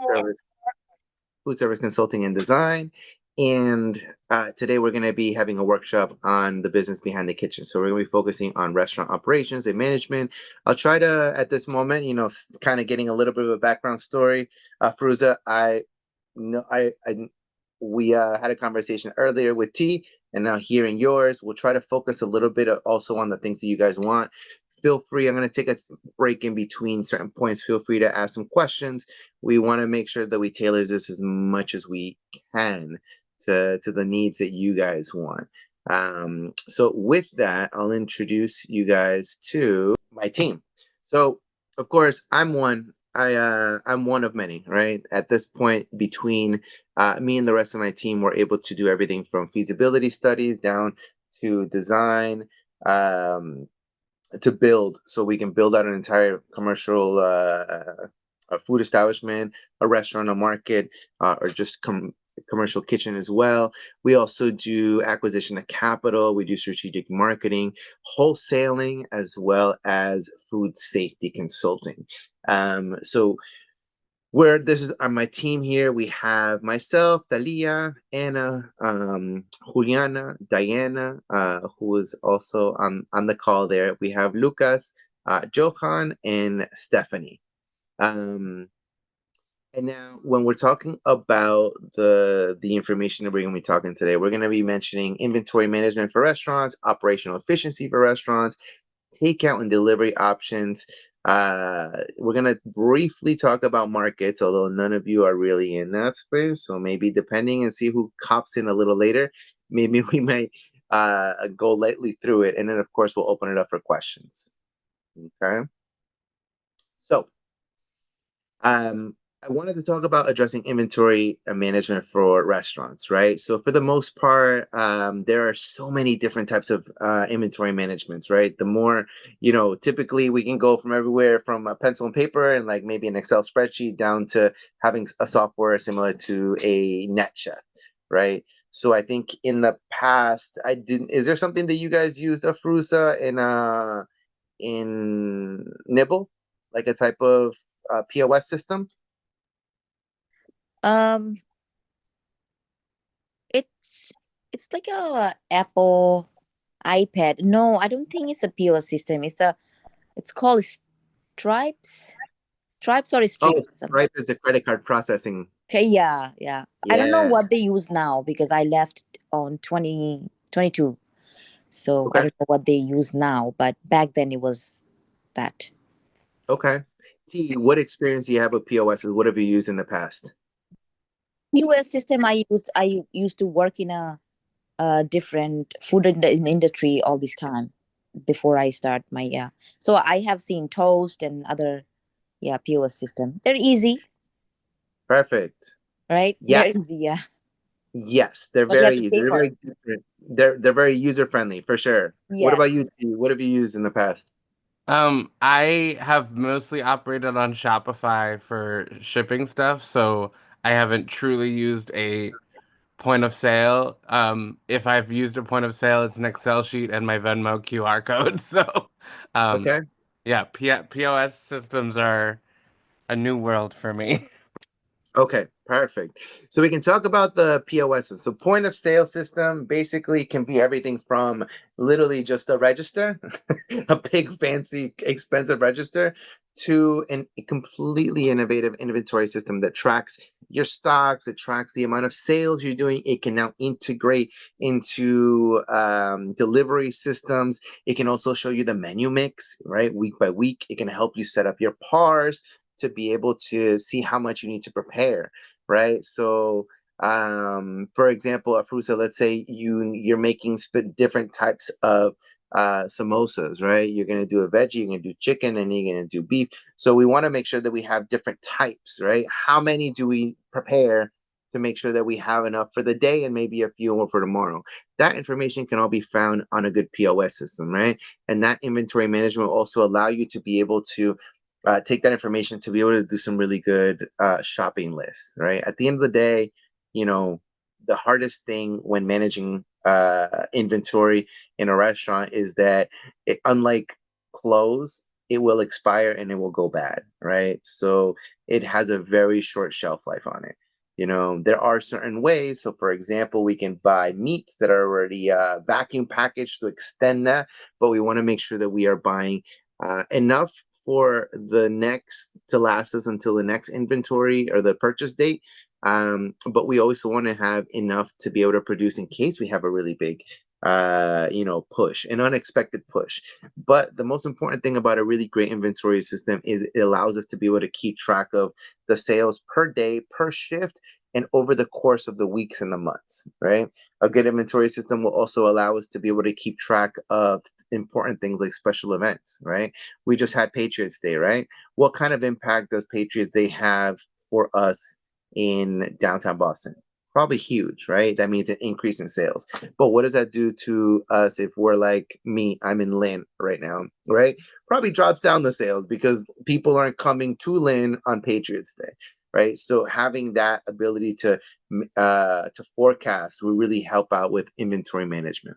service, food service consulting and design. And today we're going to be having a workshop on the business behind the kitchen. So we're going to be focusing on restaurant operations and management. I'll try to, at this moment, kind of getting a little bit of a background story. Fruza, no, we had a conversation earlier with T, and now hearing yours. We'll try to focus a little bit also on the things that you guys want. Feel free. I'm going to take a break in between certain points. Feel free to ask some questions. We want to make sure that we tailor this as much as we can to the needs that you guys want. So with that, I'll introduce you guys to my team. So of course, I'm one of many, right? At this point, between me and the rest of my team, we're able to do everything from feasibility studies down to design, to build, so we can build out an entire commercial a food establishment, a restaurant, a market, or just commercial kitchen as well. We also do acquisition of capital. We do strategic marketing, wholesaling, as well as food safety consulting. So where this is on my team here, we have myself, Talia, Anna, Juliana, Diana, who is also on the call there. We have Lucas, Johan, and Stephanie. And now when we're talking about the information that we're going to be talking today, we're going to be mentioning inventory management for restaurants, operational efficiency for restaurants, takeout and delivery options. We're going to briefly talk about markets, although none of you are really in that space. So maybe depending and see who cops in a little later, maybe we might go lightly through it. And then, of course, we'll open it up for questions. Okay. So I wanted to talk about addressing inventory management for restaurants, right? So for the most part, there are so many different types of inventory managements, right? The more, typically we can go from everywhere from a pencil and paper and like maybe an Excel spreadsheet down to having a software similar to a NetChef, right? So I think in the past, is there something that you guys used, Afrusa, in Nibble, like a type of POS system? Um, it's it's like a Apple iPad. No, I don't think it's a POS system. It's called Stripes or Oh, Strips. Stripe is the credit card processing. Okay, yeah, yeah. I don't know Yeah. what they use now because I left on 2022. So I Okay. don't know what they use now, but back then it was that. Okay. T, what experience do you have with POSs? What have you used in the past? POS system I used to work in a different food industry all this time before I start my, yeah. So I have seen Toast and other, yeah, POS system. They're easy, Perfect. right? Yeah. They're easy, yeah. Yes, they're But you have very to easy. pay They're for it. very different. They're very user friendly for sure. What about Yes. you, T? What have you used in the past? I have mostly operated on Shopify for shipping stuff, so I haven't truly used a point of sale. If I've used a point of sale, it's an Excel sheet and my Venmo QR code. So, um, Okay. yeah, POS systems are a new world for me. Okay, perfect. So we can talk about the POSs. So point of sale system basically can be everything from literally just a register, a big fancy expensive register, to a completely innovative inventory system that tracks your stocks, it tracks the amount of sales you're doing. It can now integrate into delivery systems. It can also show you the menu mix, right? Week by week. It can help you set up your PARs to be able to see how much you need to prepare, right? So for example, Afrusa, let's say you're making different types of samosas, right? You're going to do a veggie, you're going to do chicken, and you're going to do beef. So we want to make sure that we have different types, right? How many do we prepare to make sure that we have enough for the day and maybe a few more for tomorrow? That information can all be found on a good POS system, right? And that inventory management will also allow you to be able to take that information to be able to do some really good shopping lists, right? At the end of the day, the hardest thing when managing inventory in a restaurant is that unlike clothes, it will expire and it will go bad, right? So it has a very short shelf life on it. There are certain ways. So, for example, we can buy meats that are already vacuum packaged to extend that, but we want to make sure that we are buying enough for the next to last us until the next inventory or the purchase date. But we also want to have enough to be able to produce in case we have a really big push, an unexpected push. But the most important thing about a really great inventory system is it allows us to be able to keep track of the sales per day, per shift, and over the course of the weeks and the months, right? A good inventory system will also allow us to be able to keep track of important things like special events, right? We just had Patriots Day, right? What kind of impact does Patriots Day have for us in downtown Boston? Probably huge, right? That means an increase in sales. But what does that do to us if we're like me? I'm in Lynn right now, right? Probably drops down the sales because people aren't coming to Lynn on Patriots Day, right? So having that ability to forecast will really help out with inventory management.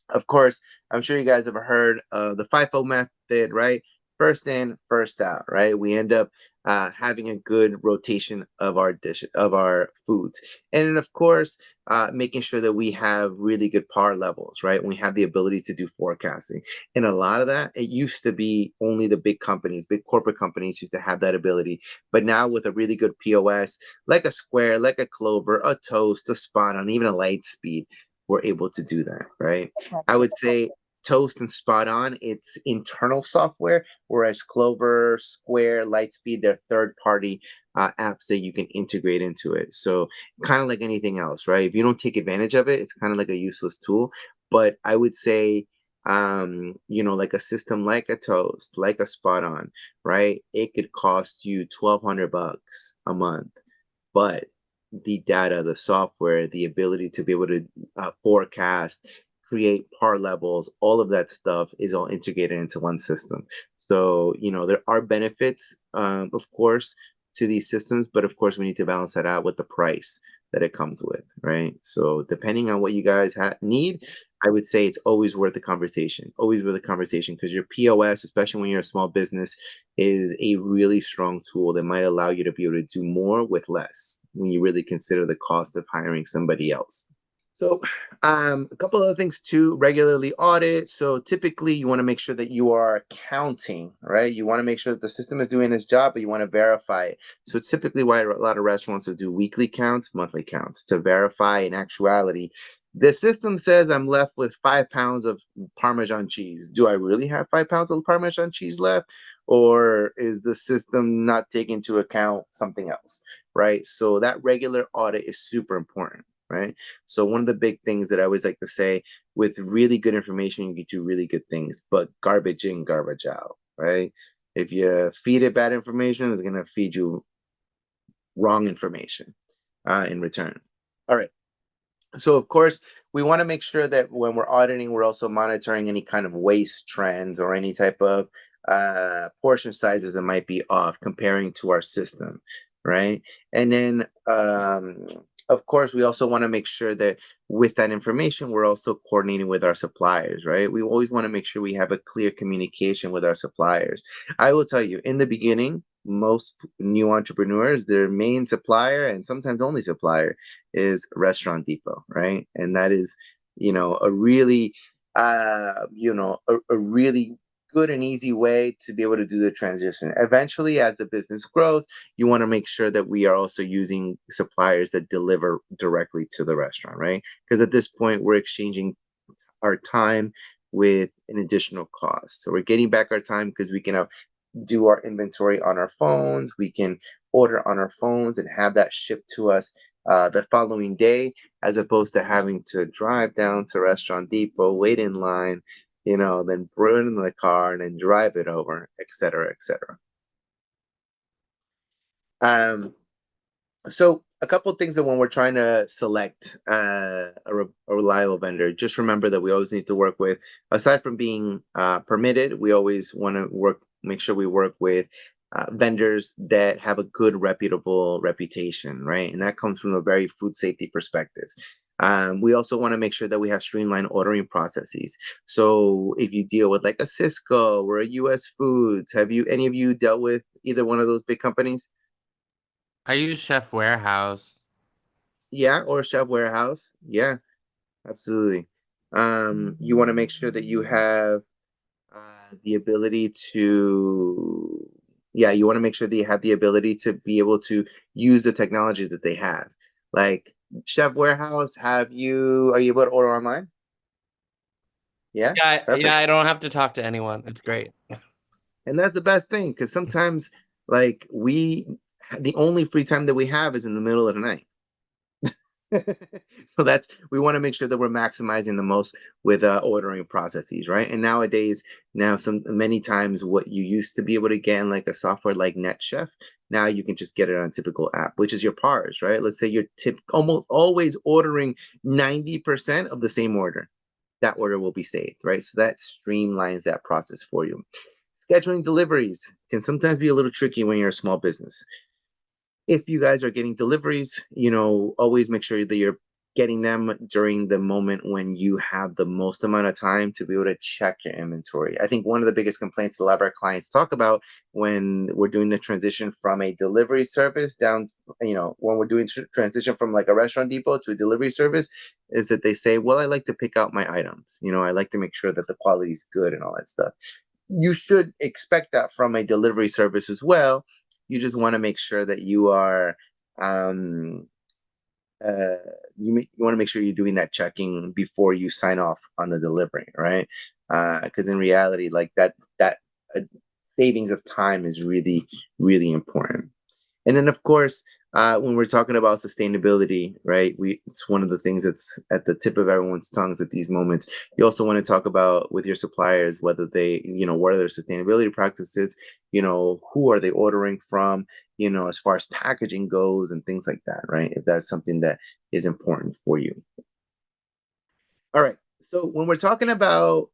Of course, I'm sure you guys have heard of the FIFO method, right? First in, first out, right? We end up having a good rotation of our foods, and then of course, making sure that we have really good par levels, right? We have the ability to do forecasting, and a lot of that it used to be only the big companies, big corporate companies used to have that ability, but now with a really good POS, like a Square, like a Clover, a Toast, a Spot on, even a Lightspeed, we're able to do that, right? I would say Toast and Spot On, it's internal software, whereas Clover, Square, Lightspeed, they're third-party apps that you can integrate into it. So kind of like anything else, right? If you don't take advantage of it, it's kind of like a useless tool. But I would say, like a system like a Toast, like a Spot On, right? It could cost you $1,200 a month, but the data, the software, the ability to be able to forecast, create par levels, all of that stuff is all integrated into one system. So, there are benefits, of course, to these systems, but of course, we need to balance that out with the price that it comes with, right? So, depending on what you guys need, I would say it's always worth the conversation, always worth the conversation, because your POS, especially when you're a small business, is a really strong tool that might allow you to be able to do more with less when you really consider the cost of hiring somebody else. So a couple other things to regularly audit. So typically you want to make sure that you are counting, right? You want to make sure that the system is doing its job, but you want to verify it. So it's typically why a lot of restaurants will do weekly counts, monthly counts to verify in actuality. The system says I'm left with 5 pounds of Parmesan cheese. Do I really have 5 pounds of Parmesan cheese left? Or is the system not taking into account something else, right? So that regular audit is super important, right? So one of the big things that I always like to say, with really good information, you can do really good things, but garbage in, garbage out, right? If you feed it bad information, it's going to feed you wrong information in return. All right. So of course, we want to make sure that when we're auditing, we're also monitoring any kind of waste trends or any type of portion sizes that might be off comparing to our system, right? And then, of course, we also want to make sure that with that information, we're also coordinating with our suppliers, right? We always want to make sure we have a clear communication with our suppliers. I will tell you, in the beginning, most new entrepreneurs, their main supplier and sometimes only supplier is Restaurant Depot, right? And that is, a really, a really good and easy way to be able to do the transition. Eventually, as the business grows, you want to make sure that we are also using suppliers that deliver directly to the restaurant, right? Because at this point, we're exchanging our time with an additional cost. So we're getting back our time because we can do our inventory on our phones. We can order on our phones and have that shipped to us the following day, as opposed to having to drive down to Restaurant Depot, wait in line, then put it in the car and then drive it over, et cetera, et cetera. So a couple of things that when we're trying to select a reliable vendor, just remember that we always need to work with, aside from being permitted, we always want to make sure we work with vendors that have a good reputable reputation, right? And that comes from a very food safety perspective. We also want to make sure that we have streamlined ordering processes. So if you deal with like a Cisco or a US Foods, have you any of you dealt with either one of those big companies? I use Chef Warehouse. Yeah, or Chef Warehouse. Yeah, absolutely. You want to make sure that you have the ability to, yeah, you want to make sure that you have the ability to be able to use the technology that they have. Like Chef Warehouse, are you able to order online? Yeah, Yeah, yeah, perfect. I don't have to talk to anyone. It's great. And that's the best thing because sometimes, like, the only free time that we have is in the middle of the night. So we want to make sure that we're maximizing the most with ordering processes, right? And nowadays, now some many times what you used to be able to get in like a software like NetChef, now you can just get it on a typical app, which is your PARs, right? Let's say you're almost always ordering 90% of the same order. That order will be saved, right? So that streamlines that process for you. Scheduling deliveries can sometimes be a little tricky when you're a small business. If you guys are getting deliveries, always make sure that you're getting them during the moment when you have the most amount of time to be able to check your inventory. I think one of the biggest complaints a lot of our clients talk about when we're doing the transition from a delivery service down, when we're doing transition from like a restaurant depot to a delivery service, is that they say, well, I like to pick out my items. I like to make sure that the quality is good and all that stuff. You should expect that from a delivery service as well. You just want to make sure that you are um uh you want to make sure you're doing that checking before you sign off on the delivery, right? Because in reality, like that uh, savings of time is really really important. And then, of course, when we're talking about sustainability, right? It's one of the things that's at the tip of everyone's tongues at these moments. You also want to talk about with your suppliers whether they, what are their sustainability practices? Who are they ordering from? As far as packaging goes and things like that, right? If that's something that is important for you. All right. So when we're talking about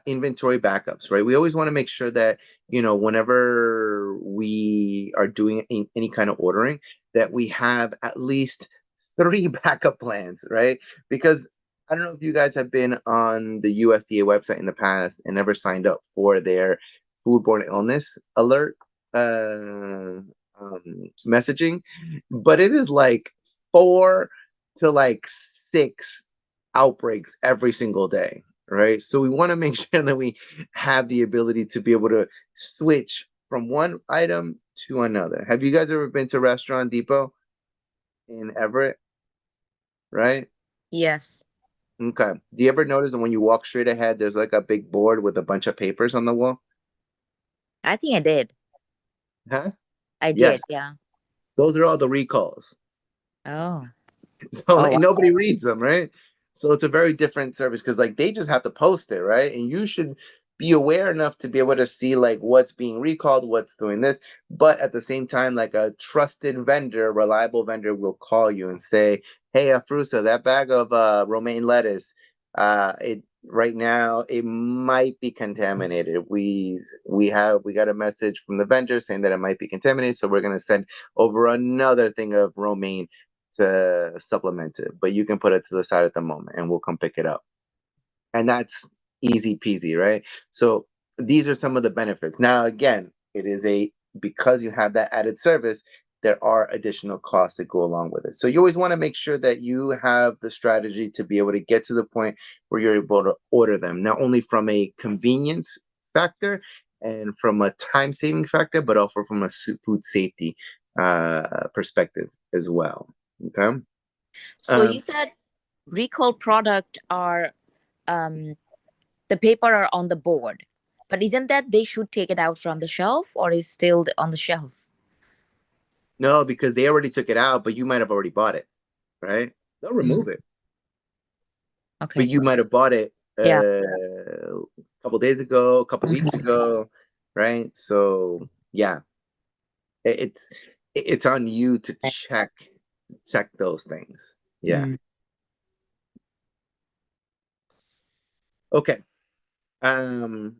inventory backups, right, we always want to make sure that, whenever we are doing any kind of ordering, that we have at least three backup plans, right? Because I don't know if you guys have been on the USDA website in the past and ever signed up for their foodborne illness alert messaging, but it is like 4 to 6 outbreaks every single day, right? So we want to make sure that we have the ability to be able to switch from one item to another. Have you guys ever been to Restaurant Depot in Everett, right? Yes, Okay. Do you ever notice that when you walk straight ahead, there's like a big board with a bunch of papers on the wall? I think I did. Huh? I Yes. did. Yeah. Those are all the recalls. Oh. So Oh, like wow. nobody reads them, right? So it's a very different service because like they just have to post it, right? And you should be aware enough to be able to see like what's being recalled, what's doing this. But at the same time, like a trusted vendor, reliable vendor will call you and say, "Hey, Afrusa, that bag of romaine lettuce, it right now it might be contaminated. We got a message from the vendor saying that it might be contaminated, so we're gonna send over another thing of romaine to supplement it, but you can put it to the side at the moment and we'll come pick it up." And that's easy peasy, right? So these are some of the benefits. Now, again, because you have that added service, there are additional costs that go along with it. So you always want to make sure that you have the strategy to be able to get to the point where you're able to order them, not only from a convenience factor and from a time saving factor, but also from a food safety perspective as well. Okay. So you Um, said recall product are um the paper are on the board, but isn't that they should take it out from the shelf or is still on the shelf? no, because they already took it out, but you might have already bought it, right? They'll Mm, remove it, but okay. you might have bought it Yeah. a couple days ago, a couple weeks Mhm. ago, right? So yeah, it- it's it's on you to check those things. Yeah. Mm. Okay. Um,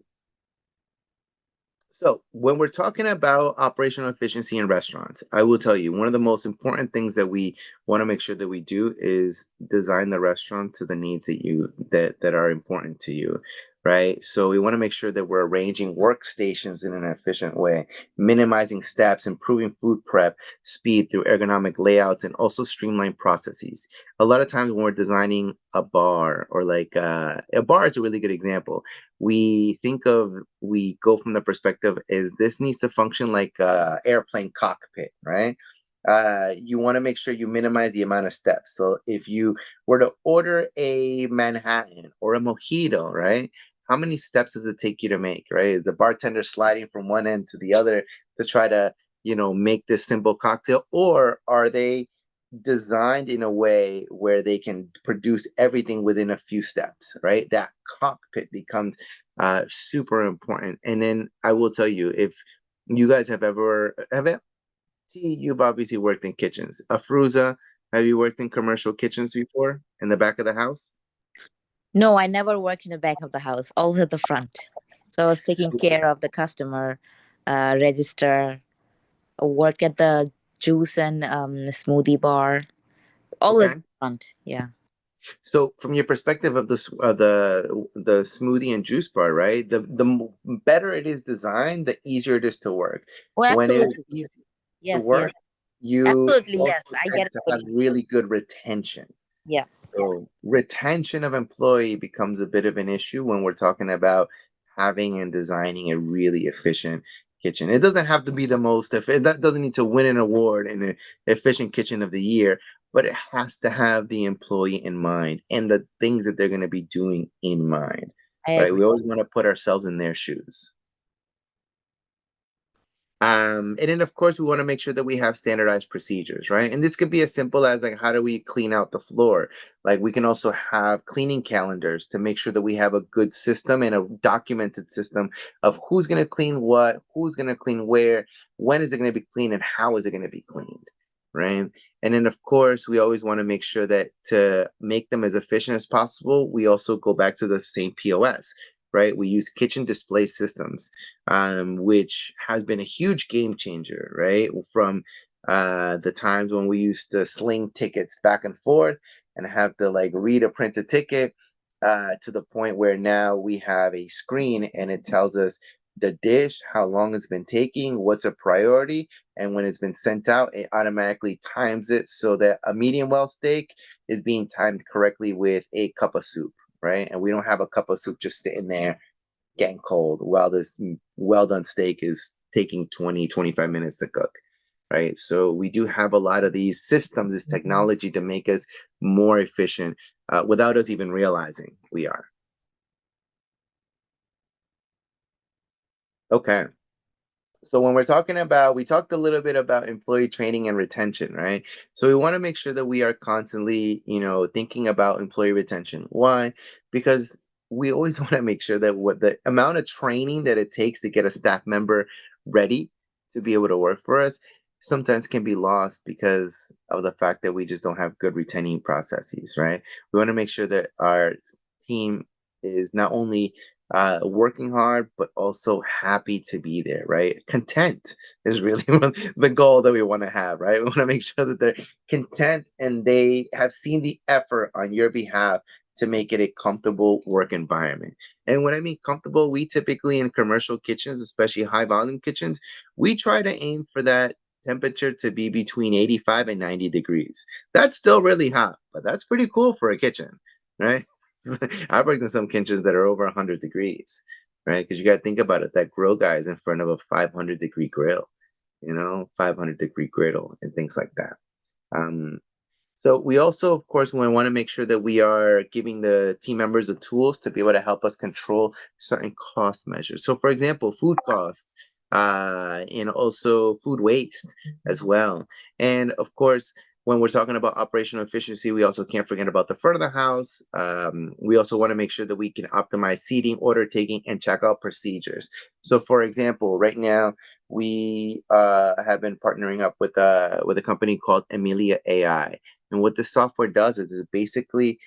So, when we're talking about operational efficiency in restaurants, I will tell you one of the most important things that we want to make sure that we do is design the restaurant to the needs that are important to you, right? So, we want to make sure that we're arranging workstations in an efficient way, minimizing steps, improving food prep speed through ergonomic layouts, and also streamlined processes. A lot of times when we're designing a bar, or like a bar is a really good example. We go from the perspective is this needs to function like a airplane cockpit, right? You want to make sure you minimize the amount of steps. So if you were to order a Manhattan or a mojito, right? How many steps does it take you to make, right? Is the bartender sliding from one end to the other to try to, make this simple cocktail? Or are they designed in a way where they can produce everything within a few steps, right? That cockpit becomes super important. And then I will tell you, if you guys have it, you've obviously worked in kitchens. Afruza, have you worked in commercial kitchens before in the back of the house? No, I never worked in the back of the house, all at the front. So I was taking So- care of the customer register, work at the juice and smoothie bar, always Okay. front. Yeah. So from your perspective of the smoothie and juice bar, right? Better it is designed, the easier it is to work. Oh, When it is absolutely. easy to Yes, yes. work, you Absolutely, yes. also I tend get it. to have Totally. really good retention. Yeah. So retention of employee becomes a bit of an issue when we're talking about having and designing a really efficient kitchen. It doesn't have to be the most that doesn't need to win an award in an efficient kitchen of the year, but it has to have the employee in mind and the things that they're going to be doing in mind. I Right? agree. We always want to put ourselves in their shoes. And then of course we want to make sure that we have standardized procedures, right? And this could be as simple as like how do we clean out the floor? Like we can also have cleaning calendars to make sure that we have a good system and a documented system of who's going to clean what, who's going to clean where, when is it going to be cleaned, and how is it going to be cleaned, right? And then of course we always want to make sure that to make them as efficient as possible, we also go back to the same POS, right? We use kitchen display systems, which has been a huge game changer, right? From the times when we used to sling tickets back and forth and have to like read a printed ticket, to the point where now we have a screen and it tells us the dish, how long it's been taking, what's a priority, and when it's been sent out, it automatically times it so that a medium well steak is being timed correctly with a cup of soup, right? And we don't have a cup of soup just sitting there getting cold while this well done steak is taking 20-25 minutes to cook, right? So we do have a lot of these systems, this technology to make us more efficient, without us even realizing we are. Okay. So when we're talking about, we talked a little bit about employee training and retention, right? So we want to make sure that we are constantly, thinking about employee retention. Why? Because we always want to make sure that what the amount of training that it takes to get a staff member ready to be able to work for us sometimes can be lost because of the fact that we just don't have good retaining processes, right? We want to make sure that our team is not only working hard, but also happy to be there, right? Content is really the goal that we want to have, right? We want to make sure that they're content and they have seen the effort on your behalf to make it a comfortable work environment. And when I mean comfortable, we typically in commercial kitchens, especially high volume kitchens, we try to aim for that temperature to be between 85 and 90 degrees. That's still really hot, but that's pretty cool for a kitchen, right? I've worked in some kitchens that are over 100 degrees, right? Because you got to think about it. That grill guy is in front of a 500-degree grill, 500-degree griddle and things like that. Um, so we also, of course, we want to make sure that we are giving the team members the tools to be able to help us control certain cost measures. So, for example, food costs, and also food waste as well. And of course, when we're talking about operational efficiency, we also can't forget about the front of the house. We also want to make sure that we can optimize seating, order taking, and checkout procedures. So, for example, right now we have been partnering up with a company called Amelia AI, and what this software does is basically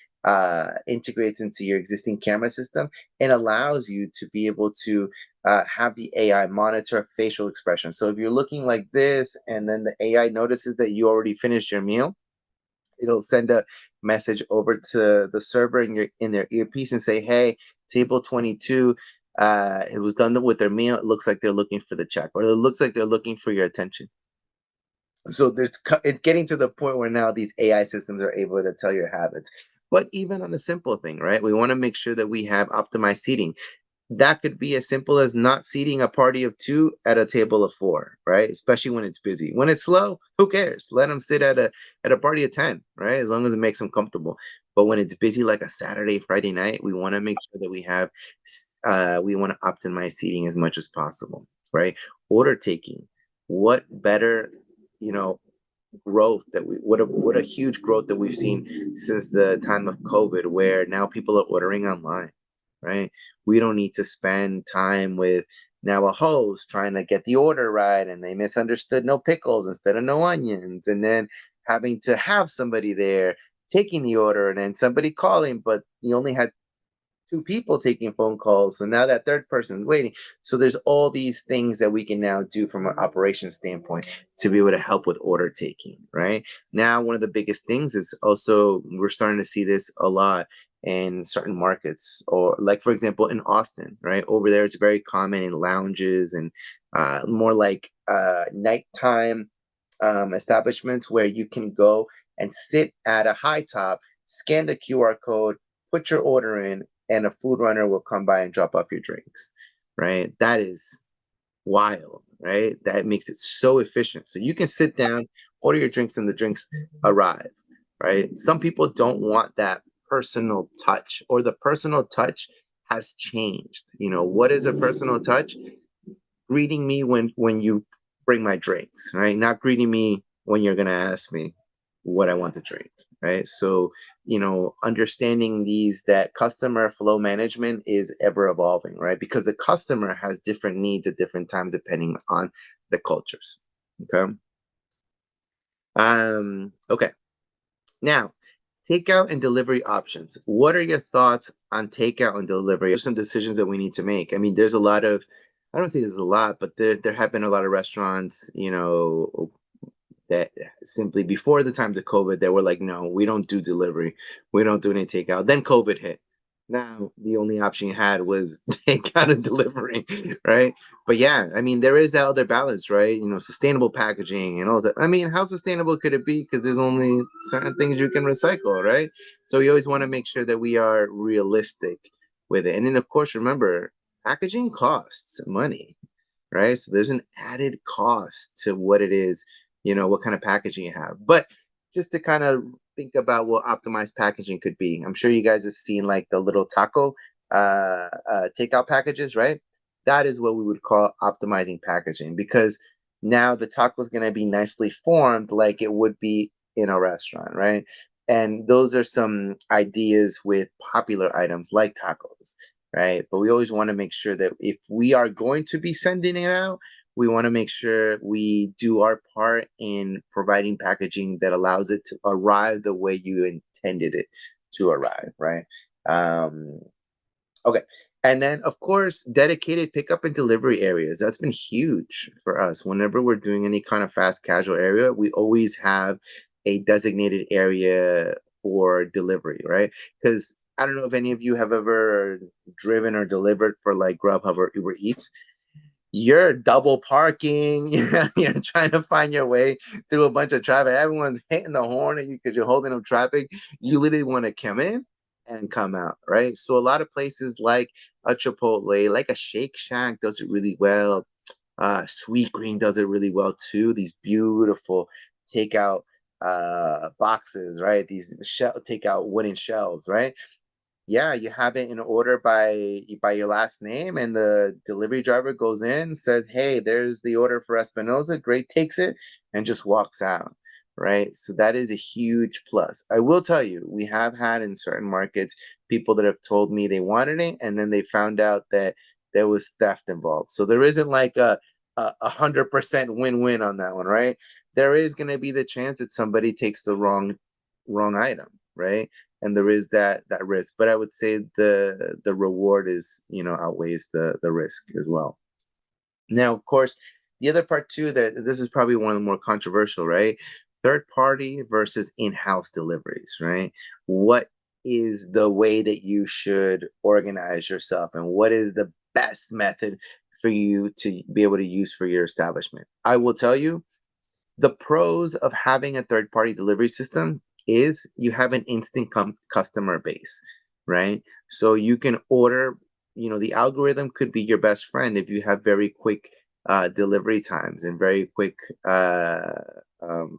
integrates into your existing camera system and allows you to be able to have the AI monitor facial expression. So if you're looking like this and then the AI notices that you already finished your meal, it'll send a message over to the server in their earpiece and say, "Hey, table 22, it was done with their meal. It looks like they're looking for the check, or it looks like they're looking for your attention." So it's getting to the point where now these AI systems are able to tell your habits. But even on a simple thing, right? We want to make sure that we have optimized seating. That could be as simple as not seating a party of two at a table of four, right? Especially when it's busy. When it's slow, who cares? Let them sit at a party of 10, right? As long as it makes them comfortable. But when it's busy, like a Saturday, Friday night, we want to make sure that we want to optimize seating as much as possible, right? Order taking. What better, you know, growth that what a huge growth that we've seen since the time of COVID, where now people are ordering online, right? We don't need to spend time with now a host trying to get the order right, and they misunderstood no pickles instead of no onions, and then having to have somebody there taking the order, and then somebody calling, but you only had two people taking phone calls. So now that third person's waiting. So there's all these things that we can now do from an operations standpoint to be able to help with order taking, right? Now, one of the biggest things is also we're starting to see this a lot in certain markets, or like, for example, in Austin, right? Over there, it's very common in lounges and more like nighttime establishments where you can go and sit at a high top, scan the QR code, put your order in, and a food runner will come by and drop off your drinks, right? That is wild, right? That makes it so efficient. So you can sit down, order your drinks, and the drinks arrive, right? Some people don't want that personal touch, or the personal touch has changed. You know, what is a personal touch? Greeting me when you bring my drinks, right? Not greeting me when you're gonna ask me what I want to drink, right? So, understanding that customer flow management is ever evolving, right? Because the customer has different needs at different times depending on the cultures. Okay. Okay. Now, takeout and delivery options. What are your thoughts on takeout and delivery? There's some decisions that we need to make. I mean, there's a lot of, I don't say there's a lot, but there have been a lot of restaurants, that simply before the times of COVID, they were like, no, we don't do delivery. We don't do any takeout. Then COVID hit. Now the only option you had was takeout and delivery, right? But yeah, I mean, there is that other balance, right? Sustainable packaging and all that. I mean, how sustainable could it be? Because there's only certain things you can recycle, right? So we always want to make sure that we are realistic with it. And then, of course, remember, packaging costs money, right? So there's an added cost to what it is, what kind of packaging you have. But just to kind of think about what optimized packaging could be, I'm sure you guys have seen like the little taco takeout packages, right? That is what we would call optimizing packaging, because now the taco is going to be nicely formed like it would be in a restaurant, right? And those are some ideas with popular items like tacos, right? But we always want to make sure that if we are going to be sending it out, we want to make sure we do our part in providing packaging that allows it to arrive the way you intended it to arrive, right? Okay. And then, of course, dedicated pickup and delivery areas. That's been huge for us. Whenever we're doing any kind of fast casual area, we always have a designated area for delivery, right? Because I don't know if any of you have ever driven or delivered for like Grubhub or Uber Eats. You're double parking. You're trying to find your way through a bunch of traffic. Everyone's hitting the horn at you because you're holding up traffic. You literally want to come in and come out, right? So a lot of places like a Chipotle, like a Shake Shack does it really well. Sweet Green does it really well too. These beautiful takeout boxes, right? These takeout wooden shelves, right? Yeah, you have it in order by your last name, and the delivery driver goes in, says, "Hey, there's the order for Espinosa." Great, takes it and just walks out, right? So that is a huge plus. I will tell you, we have had in certain markets people that have told me they wanted it, and then they found out that there was theft involved. So there isn't like a 100% win-win on that one, right? There is going to be the chance that somebody takes the wrong item, right? and there is that risk. But I would say the reward is, outweighs the risk as well. Now, of course, the other part too, that this is probably one of the more controversial, right? Third party versus in-house deliveries, right? What is the way that you should organize yourself, and what is the best method for you to be able to use for your establishment? I will tell you, the pros of having a third party delivery system is you have an instant customer base, right? So you can order, the algorithm could be your best friend if you have very quick delivery times and very quick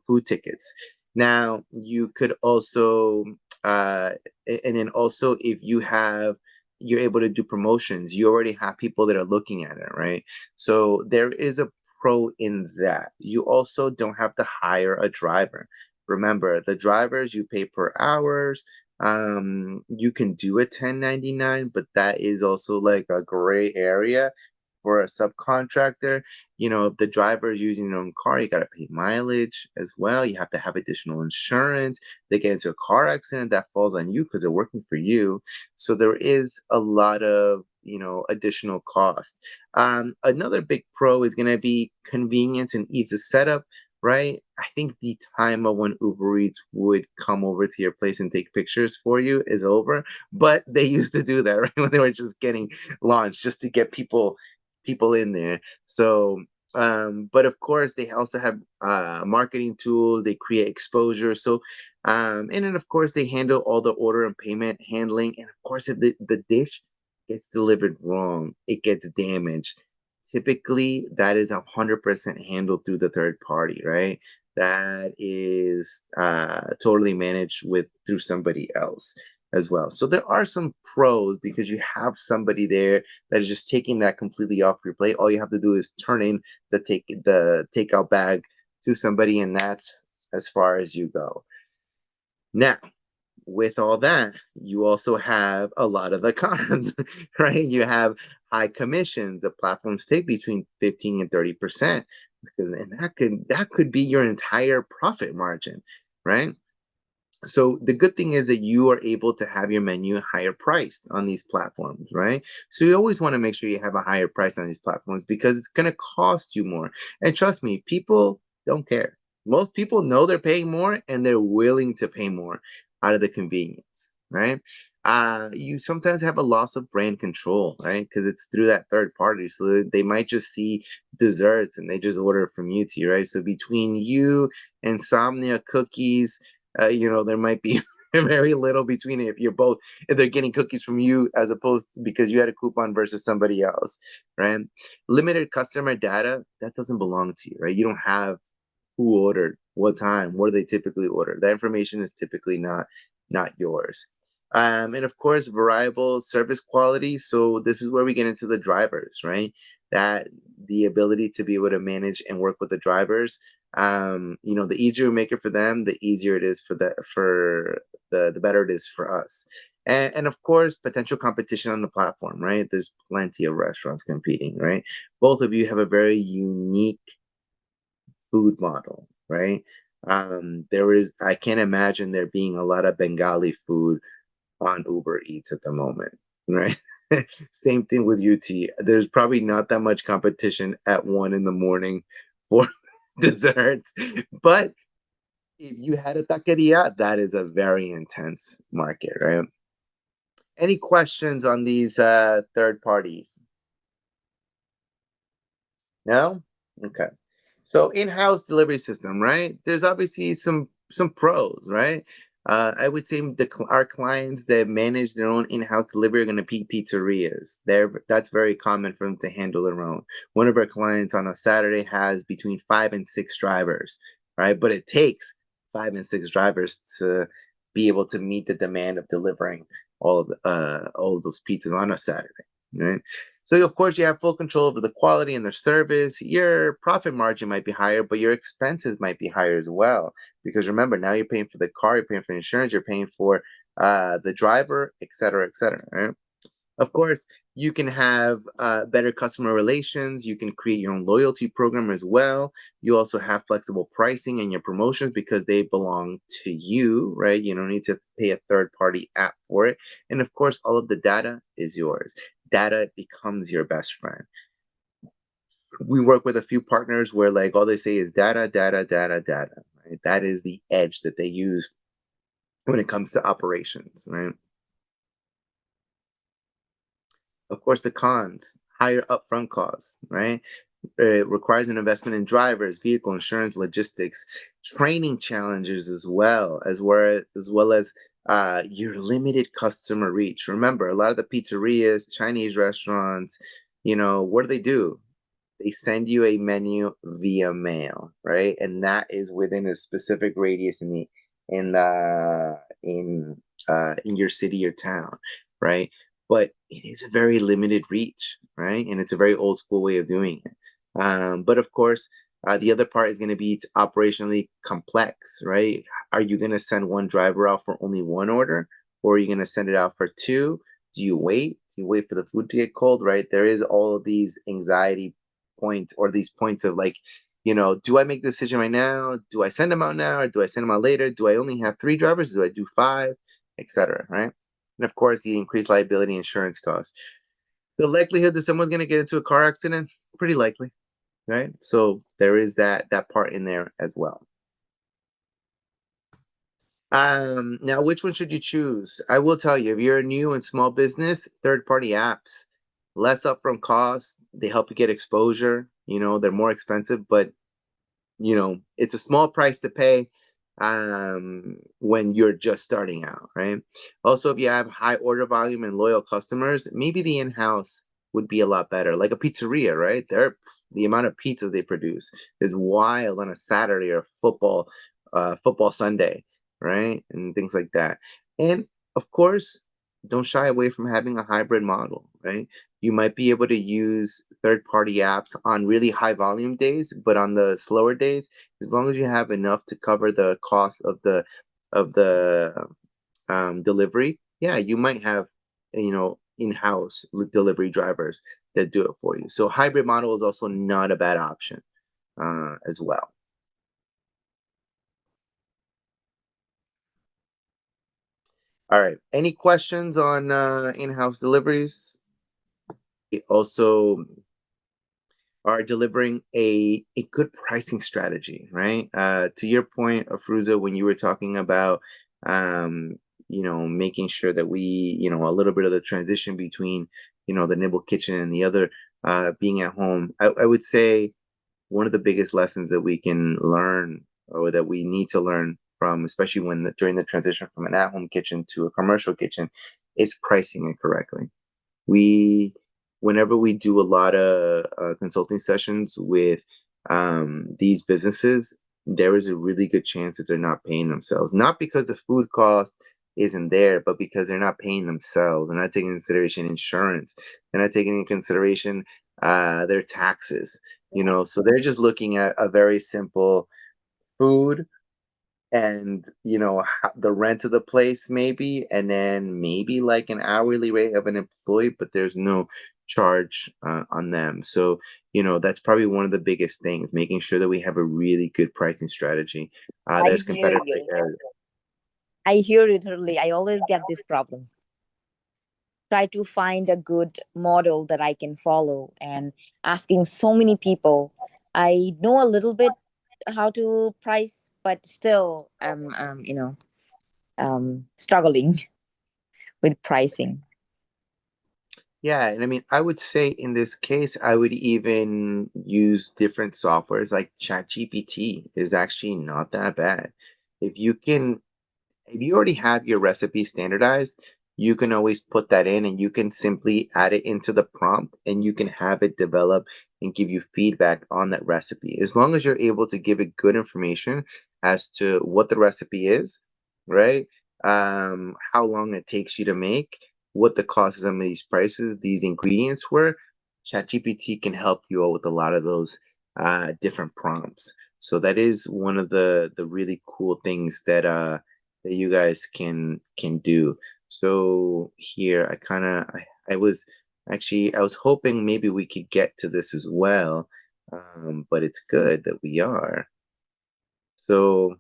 food tickets. Now, you could also, and then also if you're able to do promotions, you already have people that are looking at it, right? So there is a pro in that. You also don't have to hire a driver. Remember, the drivers you pay per hours. You can do a 1099, but that is also like a gray area for a subcontractor. If the driver is using their own car, you got to pay mileage as well. You have to have additional insurance. They get into a car accident, that falls on you because they're working for you. So there is a lot of, additional cost. Another big pro is going to be convenience and ease of setup, right? I think the time of when Uber Eats would come over to your place and take pictures for you is over, but they used to do that, right? When they were just getting launched, just to get people in there. So, but of course, they also have marketing tools. They create exposure. So, and then of course, they handle all the order and payment handling. And of course, if the dish gets delivered wrong, it gets damaged. Typically, that is 100% handled through the third party, right? That is totally managed with through somebody else as well. So there are some pros because you have somebody there that is just taking that completely off your plate. All you have to do is turn in the takeout bag to somebody, and that's as far as you go. Now, with all that, you also have a lot of the cons, right? You have high commissions. The platforms take between 15 and 30%, because and that could be your entire profit margin, right? So the good thing is that you are able to have your menu higher priced on these platforms, right? So you always want to make sure you have a higher price on these platforms because it's going to cost you more. And trust me, people don't care. Most people know they're paying more and they're willing to pay more out of the convenience, right? You sometimes have a loss of brand control, right? Because it's through that third party. So they might just see desserts and they just order from you, right? So between you, Insomnia Cookies, there might be very little between it if they're getting cookies from you as opposed to because you had a coupon versus somebody else, right? Limited customer data, that doesn't belong to you, right? You don't have who ordered, what time, what do they typically order. That information is typically not yours. And of course, variable service quality. So this is where we get into the drivers, right? That the ability to be able to manage and work with the drivers. The easier we make it for them, the easier it is for the better it is for us. And of course, potential competition on the platform, right? There's plenty of restaurants competing, right? Both of you have a very unique food model, right? I can't imagine there being a lot of Bengali food on Uber Eats at the moment, right? Same thing with UT. There's probably not that much competition at 1 in the morning for desserts, but if you had a taqueria, that is a very intense market, right? Any questions on these third parties? No? Okay. So in-house delivery system, right? There's obviously some pros, right? I would say our clients that manage their own in-house delivery are going to be pizzerias. That's very common for them to handle their own. One of our clients on a Saturday has between 5 and 6 drivers, right? But it takes 5 and 6 drivers to be able to meet the demand of delivering all of those pizzas on a Saturday, right? So of course you have full control over the quality and the service. Your profit margin might be higher, but your expenses might be higher as well. Because remember, now you're paying for the car, you're paying for insurance, you're paying for the driver, et cetera, right? Of course, you can have better customer relations. You can create your own loyalty program as well. You also have flexible pricing and your promotions because they belong to you, right? You don't need to pay a third party app for it. And of course, all of the data is yours. Data becomes your best friend. We work with a few partners where like all they say is data, data, data, data. Right? That is the edge that they use when it comes to operations, right? Of course, the cons, higher upfront costs, right? It requires an investment in drivers, vehicle insurance, logistics, training challenges as well as your limited customer reach. Remember, a lot of the pizzerias, Chinese restaurants, what do they do? They send you a menu via mail, right? And that is within a specific radius in your city or town, right? But it is a very limited reach, right? And it's a very old school way of doing it. But of course, the other part is going to be it's operationally complex, right? Are you going to send one driver out for only one order, or are you going to send it out for two? Do you wait? Do you wait for the food to get cold, right? There is all of these anxiety points or these points of like, do I make the decision right now? Do I send them out now or do I send them out later? Do I only have three drivers? Do I do five, etc. Right? And of course, the increased liability insurance costs. The likelihood that someone's going to get into a car accident, pretty likely, right? So there is that part in there as well. Now, which one should you choose? I will tell you, if you're a new and small business, third-party apps, less upfront costs, they help you get exposure. They're more expensive, but it's a small price to pay when you're just starting out, right? Also, if you have high order volume and loyal customers, maybe the in-house would be a lot better. Like a pizzeria, right? The amount of pizzas they produce is wild on a Saturday or football Sunday, right? And things like that. And of course, don't shy away from having a hybrid model, right? You might be able to use third-party apps on really high volume days, but on the slower days, as long as you have enough to cover the cost of the delivery, yeah, you might have in-house delivery drivers that do it for you. So hybrid model is also not a bad option as well. All right. Any questions on in-house deliveries? We also are delivering a good pricing strategy, right? To your point, Afruza, when you were talking about making sure that we, a little bit of the transition between, the Nibble Kitchen and the other being at home, I would say one of the biggest lessons that we can learn or that we need to learn from, especially during the transition from an at-home kitchen to a commercial kitchen, is pricing it correctly. Whenever we do a lot of consulting sessions with these businesses, there is a really good chance that they're not paying themselves, not because the food cost isn't there, but because they're not paying themselves. They're not taking into consideration insurance. They're not taking into consideration their taxes. So they're just looking at a very simple food and the rent of the place maybe, and then maybe like an hourly rate of an employee, but there's no charge on them. So that's probably one of the biggest things, making sure that we have a really good pricing strategy I that's hear competitive. you. I hear it totally. I always get this problem. Try to find a good model that I can follow and asking so many people. I know a little bit how to price, but still struggling with pricing. Yeah, and I mean, I would say in this case, I would even use different softwares like ChatGPT is actually not that bad. If you can if you already have your recipe standardized, you can always put that in and you can simply add it into the prompt and you can have it develop and give you feedback on that recipe. As long as you're able to give it good information as to what the recipe is, right? How long it takes you to make, what the cost of some of these prices, these ingredients were, ChatGPT can help you out with a lot of those different prompts. So that is one of the really cool things that you guys can do. So here I I was hoping maybe we could get to this as well, but it's good that we are. So,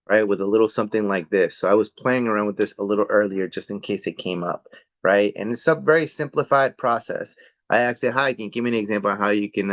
right, with a little something like this. So I was playing around with this a little earlier just in case it came up, right? And it's a very simplified process. I asked it, hi, can you give me an example of how you can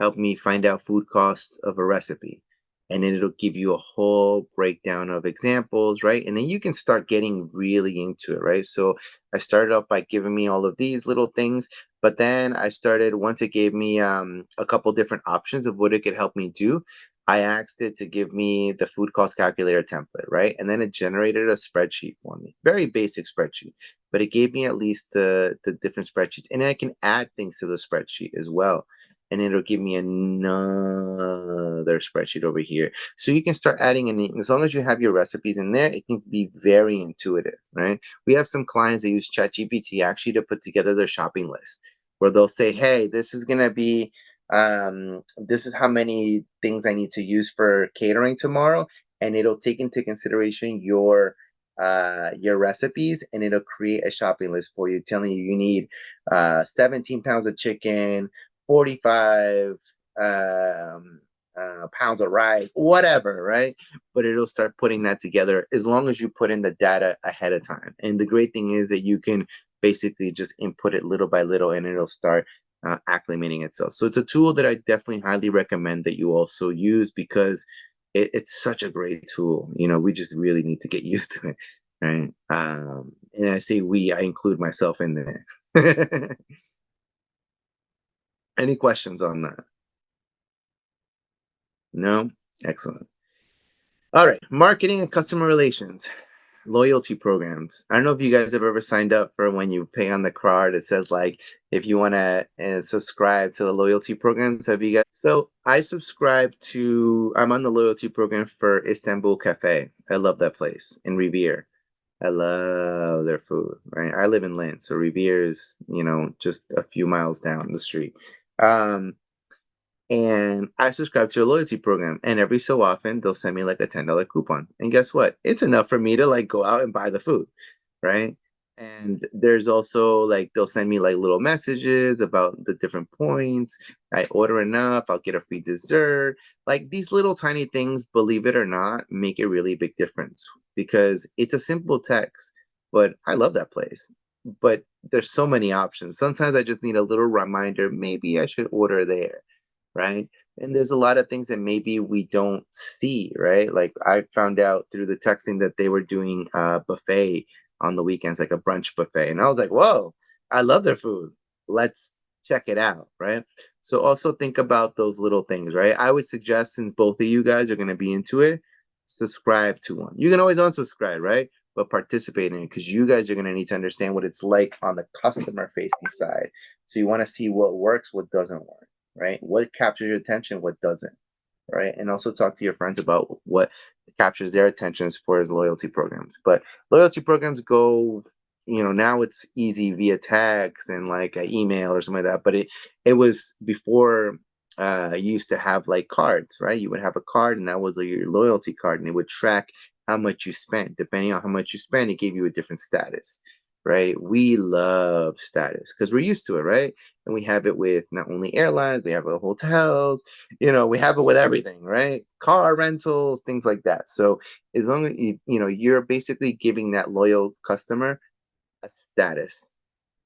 help me find out food costs of a recipe? And then it'll give you a whole breakdown of examples, right? And then you can start getting really into it, right? So I started off by giving me all of these little things, but then I started, once it gave me a couple different options of what it could help me do, I asked it to give me the food cost calculator template, right? And then it generated a spreadsheet for me. Very basic spreadsheet, but it gave me at least the different spreadsheets. And I can add things to the spreadsheet as well. And it'll give me another spreadsheet over here. So you can start adding in, as long as you have your recipes in there, it can be very intuitive, right? We have some clients that use ChatGPT actually to put together their shopping list, where they'll say, hey, this is going to be this is how many things I need to use for catering tomorrow, and it'll take into consideration your recipes, and it'll create a shopping list for you telling you you need 17 pounds of chicken, 45 pounds of rice, whatever, right? But it'll start putting that together as long as you put in the data ahead of time. And the great thing is that you can basically just input it little by little, and it'll start acclimating itself. So it's a tool that I definitely highly recommend that you also use, because it's such a great tool. You know, we just really need to get used to it, right? And I say we, I include myself in there. Any questions on that? No? Excellent. All right, marketing and customer relations. Loyalty programs. I don't know if you guys have ever signed up for, when you pay on the card, it says like if you want to subscribe to the loyalty programs. Have you guys? So I subscribe to, I'm on the loyalty program for Istanbul Cafe. I love that place in Revere. I love their food, right? I live in Lynn, so Revere is, just a few miles down the street. Um, and I subscribe to a loyalty program, and every so often they'll send me like a $10 coupon. And guess what? It's enough for me to like go out and buy the food, right? And there's also like they'll send me like little messages about the different points. I order enough, I'll get a free dessert. Like these little tiny things, believe it or not, make a really big difference, because it's a simple text, but I love that place. But there's so many options. Sometimes I just need a little reminder, maybe I should order there, right? And there's a lot of things that maybe we don't see, right? Like I found out through the texting that they were doing a buffet on the weekends, like a brunch buffet. And I was like, whoa, I love their food. Let's check it out, right? So also think about those little things, right? I would suggest, since both of you guys are going to be into it, subscribe to one. You can always unsubscribe, right? But participate in it, because you guys are going to need to understand what it's like on the customer facing side. So you want to see what works, what doesn't work, right? What captures your attention, what doesn't, right? And also talk to your friends about what captures their attention as far as loyalty programs. But loyalty programs go, now it's easy via text and like an email or something like that. But it was before. You used to have like cards, right? You would have a card, and that was like your loyalty card, and it would track how much you spent. Depending on how much you spent, it gave you a different status, right? We love status because we're used to it, right? And we have it with not only airlines, we have it with hotels, we have it with everything, right? Car rentals, things like that. So as long as you're basically giving that loyal customer a status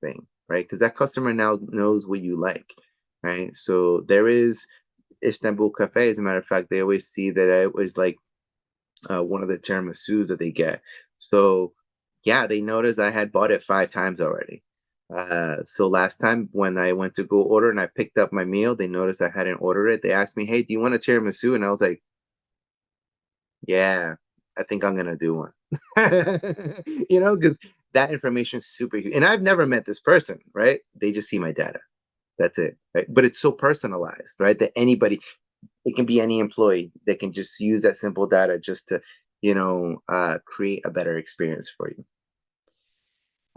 thing, right? Because that customer now knows what you like, right? So there is Istanbul Cafe. As a matter of fact, they always see that it was like one of the tiramisus that they get. So yeah, they noticed I had bought it 5 times already. So last time when I went to go order and I picked up my meal, they noticed I hadn't ordered it. They asked me, "Hey, do you want a tiramisu?" And I was like, "Yeah, I think I'm gonna do one." Because that information is super huge. And I've never met this person, right? They just see my data. That's it, right? But it's so personalized, right? That anybody, it can be any employee that can just use that simple data just to, create a better experience for you.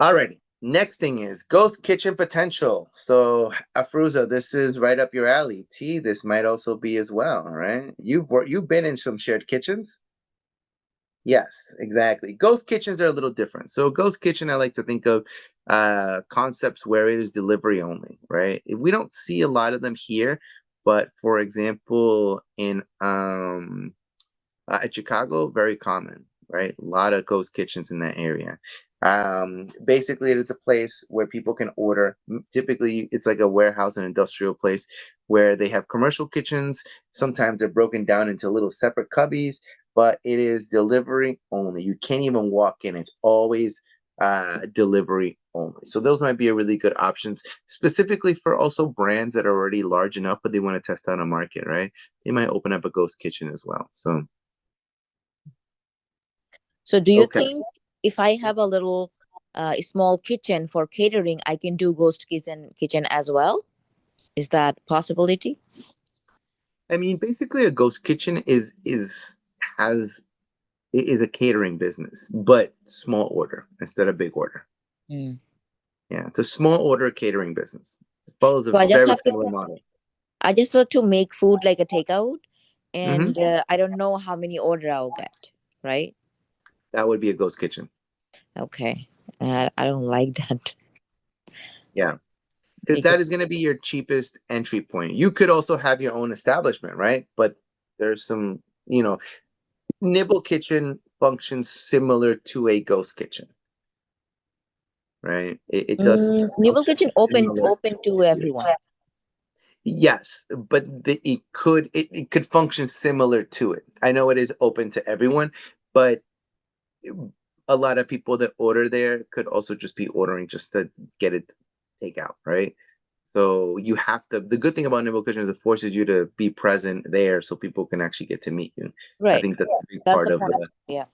Alrighty. Next thing is ghost kitchen potential. So Afruza, this is right up your alley. T, this might also be as well, right? You've been in some shared kitchens. Yes, exactly. Ghost kitchens are a little different. So ghost kitchen, I like to think of concepts where it is delivery only, right? We don't see a lot of them here, but for example, in at Chicago, very common, right? A lot of ghost kitchens in that area. Basically, it's a place where people can order. Typically, it's like a warehouse and industrial place where they have commercial kitchens. Sometimes they're broken down into little separate cubbies, but it is delivery only. You can't even walk in. It's always delivery only. So those might be a really good options, specifically for also brands that are already large enough, but they want to test out a market, right? They might open up a ghost kitchen as well. So So do you okay. think if I have a little small kitchen for catering, I can do ghost kitchen as well? Is that possibility? I mean, basically, a ghost kitchen has is a catering business, but small order instead of big order. Mm. Yeah, it's a small order catering business. It follows a So very similar model. I just want to make food like a takeout, Hmm. and I don't know how many order I'll get, right? That would be a ghost kitchen. Okay, I don't like that Yeah, because because that is going to be your cheapest entry point. You could also have your own establishment, right? But there's some, Nibble Kitchen functions similar to a ghost kitchen, right? It does Nibble function kitchen similar open to to it. everyone. Yes, but it could function similar to it. I know it is open to everyone, but a lot of people that order there could also just be ordering just to get it takeout, right? So you have to. The good thing about Nimble Kitchen is it forces you to be present there, so people can actually get to meet you. I Right. think that's a big That's part the of point. the. Yeah.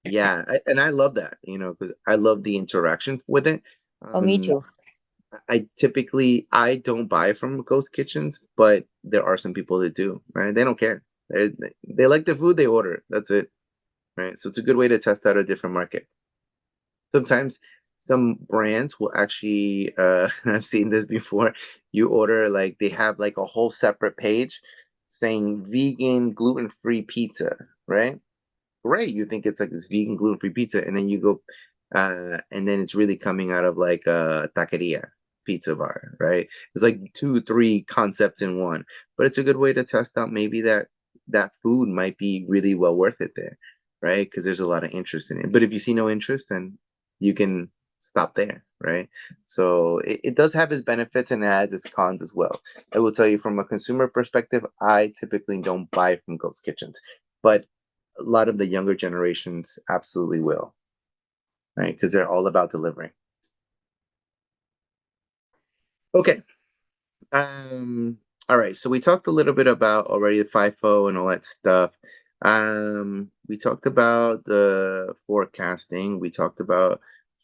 Yeah, and I love that, because I love the interaction with it. Oh, me Um, too. I don't buy from ghost kitchens, but there are some people that do, right? They don't care. They like the food, they order it. That's it, right? So it's a good way to test out a different market. Sometimes some brands will actually I've seen this before. You order like they have like a whole separate page saying vegan gluten-free pizza, right? Great. You think it's like this vegan gluten-free pizza, and then you go and then it's really coming out of like a taqueria pizza bar, right? It's like two, three concepts in one. But it's a good way to test out maybe that food might be really well worth it there, right? Because there's a lot of interest in it. But if you see no interest, then you can stop there, right? So it does have its benefits and it has its cons as well. I will tell you from a consumer perspective, I typically don't buy from ghost kitchens. But a lot of the younger generations absolutely will, right? Because they're all about delivering. Okay. Um, all right. So we talked a little bit about already the FIFO and all that stuff. We talked about the forecasting. We talked about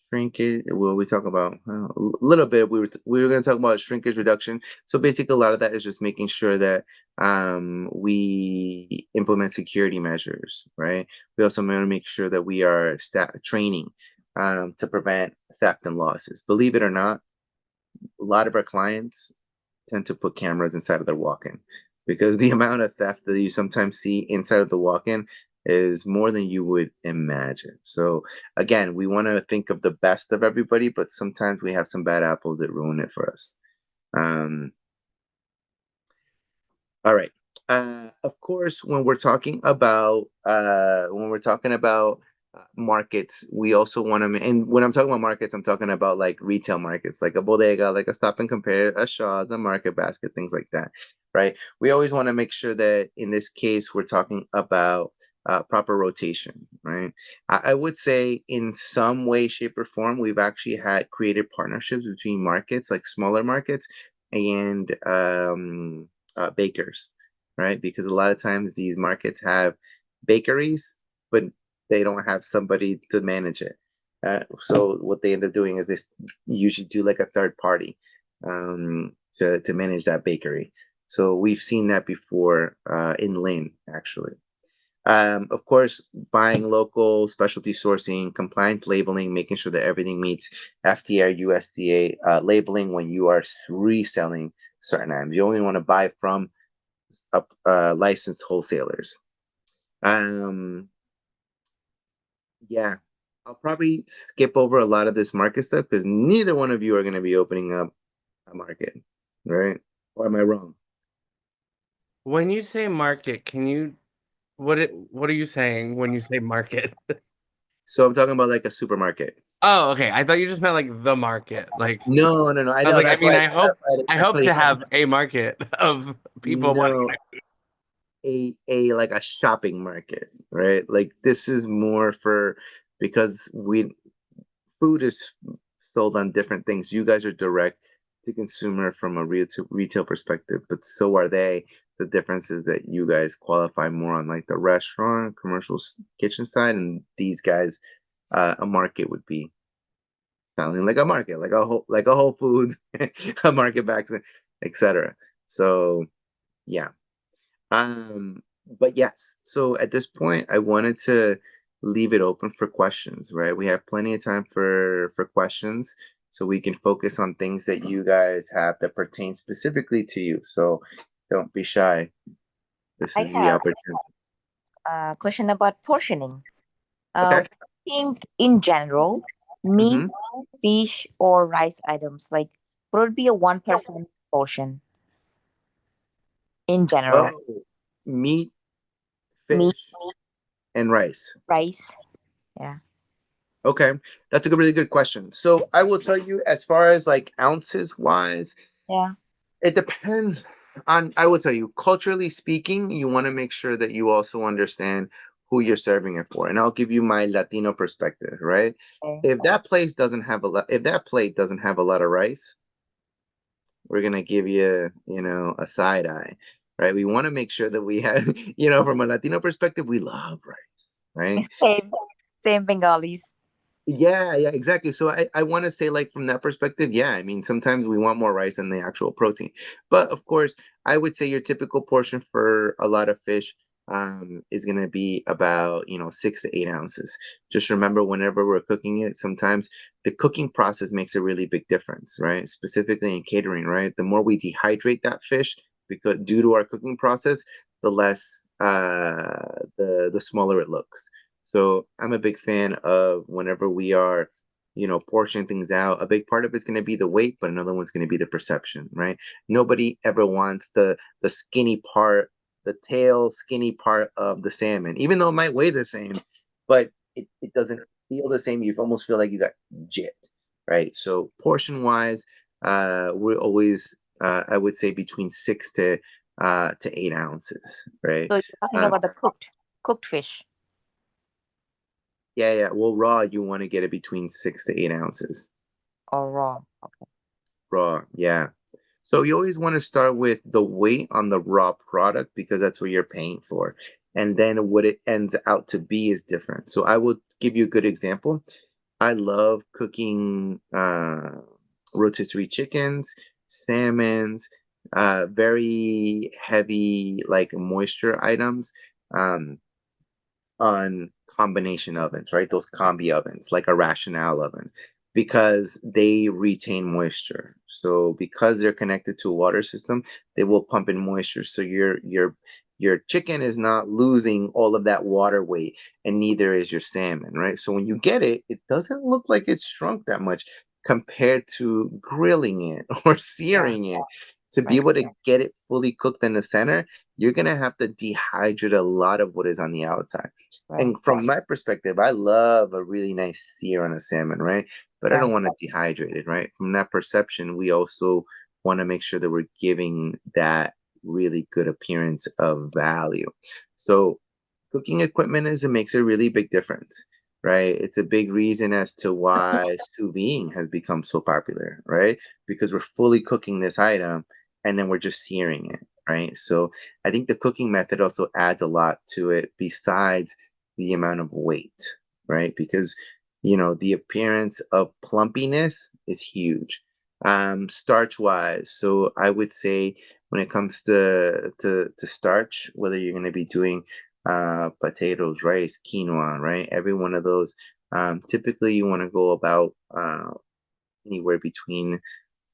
shrinkage. Well, we talk about a little bit. We were going to talk about shrinkage reduction. So basically, a lot of that is just making sure that we implement security measures, right? We also want to make sure that we are training to prevent theft and losses. Believe it or not, a lot of our clients tend to put cameras inside of their walk-in because the amount of theft that you sometimes see inside of the walk-in is more than you would imagine. So again, we want to think of the best of everybody, but sometimes we have some bad apples that ruin it for us. Um, all right. Of course, when we're talking about markets, we also want to. And when I'm talking about markets, I'm talking about like retail markets, like a bodega, like a Stop and Compare, a Shaw's, a Market Basket, things like that, right? We always want to make sure that in this case, we're talking about proper rotation, right? I would say in some way, shape, or form, we've actually had created partnerships between markets, like smaller markets, and bakers, right? Because a lot of times these markets have bakeries, but they don't have somebody to manage it. So what they end up doing is usually do like a third party to manage that bakery. So we've seen that before in Lynn, actually. Of course, buying local, specialty sourcing, compliance labeling, making sure that everything meets FDA or USDA labeling when you are reselling certain items. You only want to buy from licensed wholesalers. Um, Yeah. I'll probably skip over a lot of this market stuff because neither one of you are going to be opening up a market, right? Or am I wrong? When you say market, can you what are you saying when you say market? So I'm talking about like a supermarket. Oh, okay. I thought you just meant like the market. Like No, no, no. I I was know. like, I That's mean, why I clarified it. I That's hope why to have a market of people wanting no, a like a shopping market, right? Like this is more for because we food is sold on different things. You guys are direct to consumer from a retail perspective, but so are they. The difference is that you guys qualify more on like the restaurant, commercial kitchen side, and these guys, a market would be sounding like a market, like a Whole Foods, a market back, etc. So yeah. But yes, so at this point, I wanted to leave it open for questions, right? We have plenty of time for questions, so we can focus on things that you guys have that pertain specifically to you. So don't be shy. This I is the have opportunity. a question about portioning. Okay. Think in general, meat, Mm-hmm. fish, or rice items, like would it be a 1% portion in general? Oh, meat, Meat, fish, and rice. rice, yeah. Okay, that's a really good question. So I will tell you, as far as like ounces wise, Yeah. it depends on, I will tell you, culturally speaking, you want to make sure that you also understand who you're serving it for. And I'll give you my Latino perspective, right? Okay. If that place doesn't have a lot, if that plate doesn't have a lot of rice, we're gonna give you, a side eye, right? We want to make sure that we have, from a Latino perspective, we love rice, right? Same, same Bengalis. Yeah, yeah, exactly. So I want to say, like, from that perspective, yeah, I mean, sometimes we want more rice than the actual protein. But of course, I would say your typical portion for a lot of fish is going to be about, 6 to 8 ounces. Just remember, whenever we're cooking it, sometimes the cooking process makes a really big difference, right? Specifically in catering, right? The more we dehydrate that fish, because due to our cooking process, the less the smaller it looks. So I'm a big fan of whenever we are, portioning things out. A big part of it's going to be the weight, but another one's going to be the perception, right? Nobody ever wants the skinny part, the tail skinny part of the salmon, even though it might weigh the same, but it doesn't feel the same. You almost feel like you got gypped, right? So portion wise, we're always, I would say, between 6 to 8 ounces, right? So you're talking Um, about the cooked fish Yeah, yeah. Well, raw, you want to get it between 6 to 8 ounces. or raw? Okay. Raw, yeah. So you always want to start with the weight on the raw product because that's what you're paying for. And then what it ends out to be is different. So I will give you a good example. I love cooking rotisserie chickens, salmons, very heavy like moisture items. Um, on combination ovens, right? Those combi ovens, like a rational oven, because they retain moisture. So because they're connected to a water system, they will pump in moisture. So your chicken is not losing all of that water weight, and neither is your salmon, right? So when you get it, it doesn't look like it's shrunk that much compared to grilling it or Yeah. searing it. To be Right. able to get it fully cooked in the center, you're gonna have to dehydrate a lot of what is on the outside. Right. And from my perspective, I love a really nice sear on a salmon, right? But I Right. don't want to dehydrate it, right? From that perception, we also want to make sure that we're giving that really good appearance of value. So cooking equipment is it makes a really big difference, right? It's a big reason as to why sous vide has become so popular, right? Because we're fully cooking this item and then we're just searing it, right? So I think the cooking method also adds a lot to it besides the amount of weight, right? Because the appearance of plumpiness is huge. Starch wise, so I would say when it comes to starch, whether you're going to be doing potatoes, rice, quinoa, right? Every one of those. Typically, you want to go about anywhere between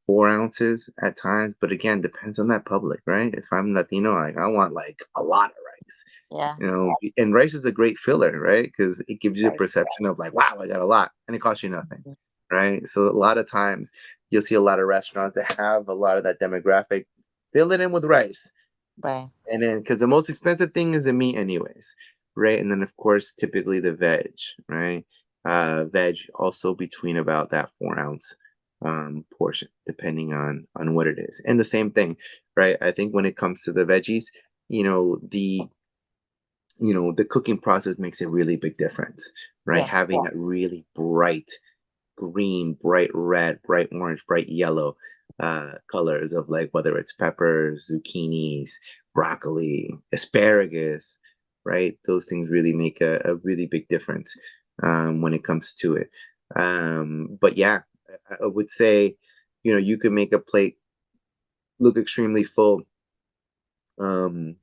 4 ounces at times, but again, depends on that public, right? If I'm Latino, I want like a lot of rice. Yeah. And rice is a great filler, right? Because it gives you a Right. perception of like, wow, I got a lot, and it costs you nothing, Mhm. right? So a lot of times you'll see a lot of restaurants that have a lot of that demographic, fill it in with rice, Right. and then because the most expensive thing is the meat, anyways, right? And then of course, typically the veg, right? Veg also between about that 4 ounce portion, depending on what it is. And the same thing, right? I think when it comes to the veggies, you know, the the cooking process makes a really big difference, right? Yeah. Having that really bright green, bright red, bright orange, bright yellow colors of like whether it's peppers, zucchinis, broccoli, asparagus, right? Those things really make a really big difference when it comes to it. But yeah, I would say, you can make a plate look extremely full um,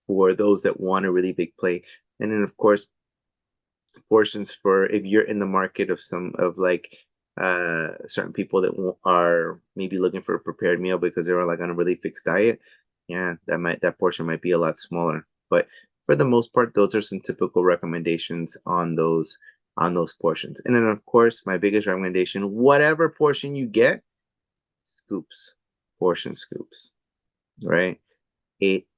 for those that want a really big plate. And then, of course, portions for if you're in the market of some of like certain people that are maybe looking for a prepared meal because they're like on a really fixed diet. Yeah, that portion might be a lot smaller, but for the most part those are some typical recommendations on those portions. And then of course my biggest recommendation, whatever portion you get, scoops, portion scoops, right?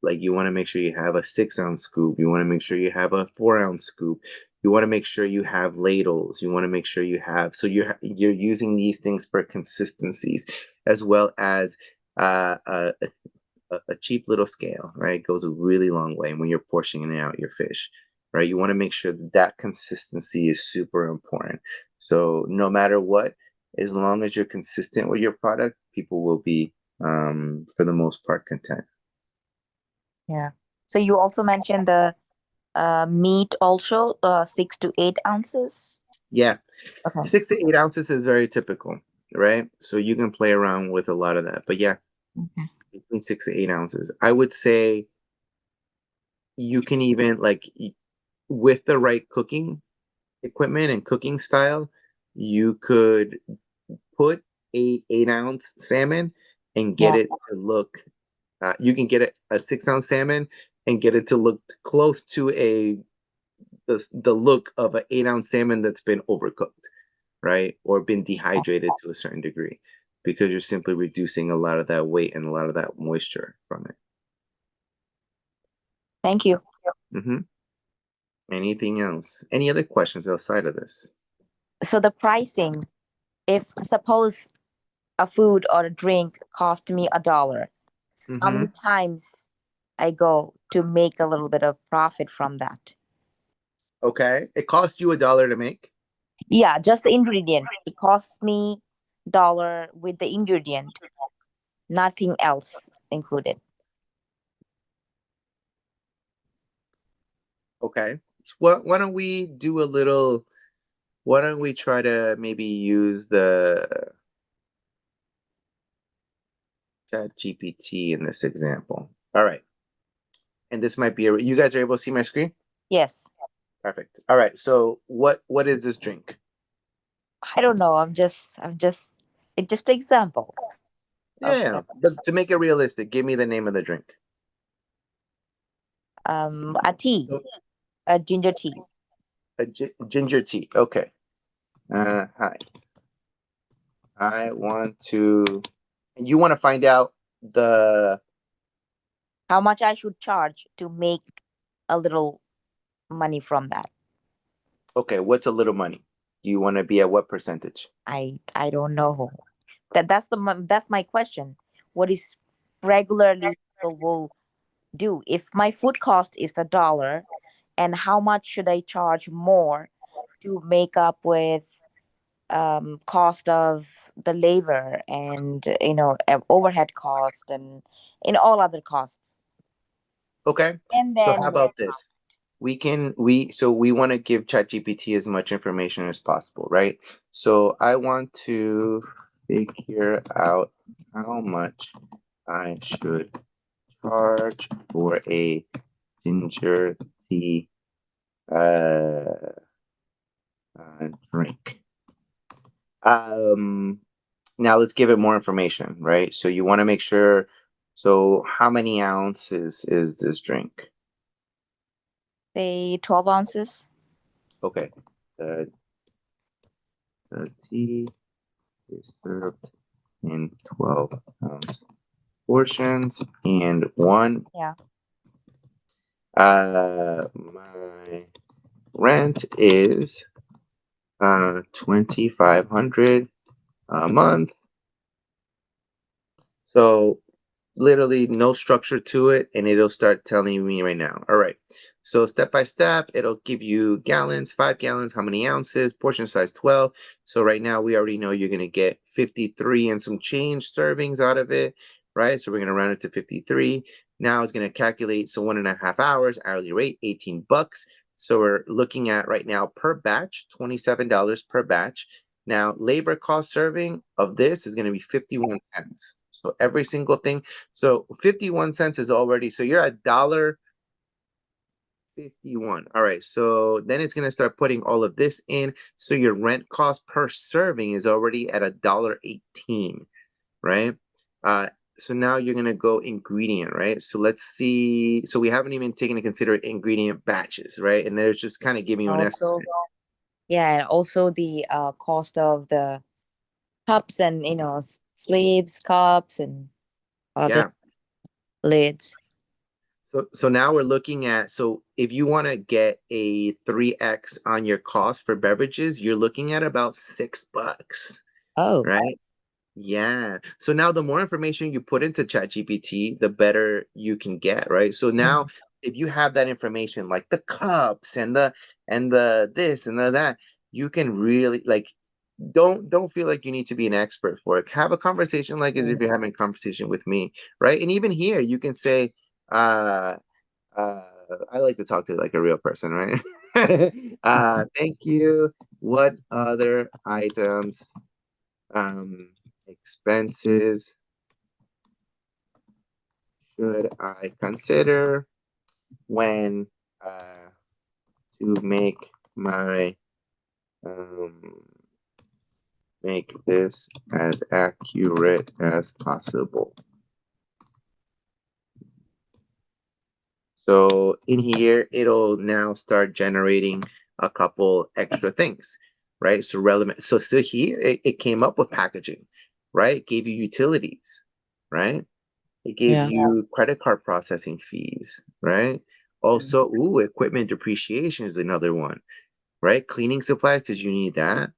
Like you want to make sure you have a 6 ounce scoop. You want to make sure you have a 4 ounce scoop. You want to make sure you have ladles. You want to make sure you have, so you're using these things for consistencies, as well as uh, a, a cheap little scale, right? It goes a really long way when you're portioning out your fish, right? You want to make sure that consistency is super important. So no matter what, as long as you're consistent with your product, people will be, for the most part, content. Yeah. So you also mentioned the meat also 6 to 8 ounces. Yeah, Okay. 6 to 8 ounces is very typical, right? So you can play around with a lot of that. But yeah, Okay. between 6 to 8 ounces. I would say you can even like with the right cooking equipment and cooking style, you could put a 8 ounce salmon and get Yeah. it to look. You can get a 6 ounce salmon and get it to look close to the look of an 8 ounce salmon that's been overcooked, right? Or been dehydrated to a certain degree because you're simply reducing a lot of that weight and a lot of that moisture from it. Thank you. Hmm. Anything else? Any other questions outside of this? So the pricing, if suppose a food or a drink cost me $1, how Hmm. many times I go to make a little bit of profit from that? Okay. It costs you $1 to make. Yeah, just the ingredient. It costs me dollar with the ingredient, nothing else included. Okay. Well, why don't we do a little? Why don't we try to maybe use the Chat GPT in this example? All right. And this might be you guys are able to see my screen? Yes. Perfect. All right. So what is this drink? I don't know. It's just an example of Yeah, but to make it realistic, give me the name of the drink. a tea, So, a ginger tea. a ginger tea. Okay. Hi. I want to. You want to find out the. How much I should charge to make a little money from that? Okay, what's a little money? Do you want to be at what percentage? I don't know. That's my question. What is regularly people will do if my food cost is $1, and how much should I charge more to make up with cost of the labor and overhead cost and in all other costs, Okay. and So then how make about this? We want to give ChatGPT as much information as possible, right? So I want to figure out how much I should charge for a ginger tea uh, drink. Um, Now let's give it more information, right? So you want to make sure. So how many ounces is this drink? Say 12 ounces. Okay. The tea is served in 12-ounce portions, and one. Yeah. My rent is 2,500 a month. So literally no structure to it, and it'll start telling me right now. All right. So step by step, it'll give you gallons, 5 gallons, how many ounces, portion size 12. So right now we already know you're gonna get 53 and some change servings out of it, right? So we're gonna round it to 53. Now it's gonna calculate, so 1.5 hours, hourly rate, 18 bucks. So we're looking at right now per batch, $27 per batch. Now, labor cost serving of this is going to be 51 cents. So every single thing. So 51 cents is already, so you're at $1.51. All right. So then it's going to start putting all of this in. So your rent cost per serving is already at $1.18, right? So now you're going to go ingredient, right? So let's see. So we haven't even taken into consider ingredient batches, right? And there's just kind of giving you an Also, estimate. yeah, and also the cost of the cups and sleeves, cups, and all of the Yeah. lids. So now we're looking at, so if you want to get a 3x on your cost for beverages, you're looking at about $6, Oh. right? Yeah. So now the more information you put into ChatGPT, the better you can get, right? So now if you have that information like the cups and the this and the that, you can really like don't feel like you need to be an expert for it. Have a conversation like as if you're having a conversation with me, right? And even here you can say, uh uh, I like to talk to like a real person, right? Thank you. What other items, expenses should I consider when to my um, make this as accurate as possible? So in here, it'll now start generating a couple extra things, right? So relevant. So here it came up with packaging, right? It gave you utilities, right? It gave Yeah. you credit card processing fees, right? Also, equipment depreciation is another one, right? Cleaning supplies because you need that,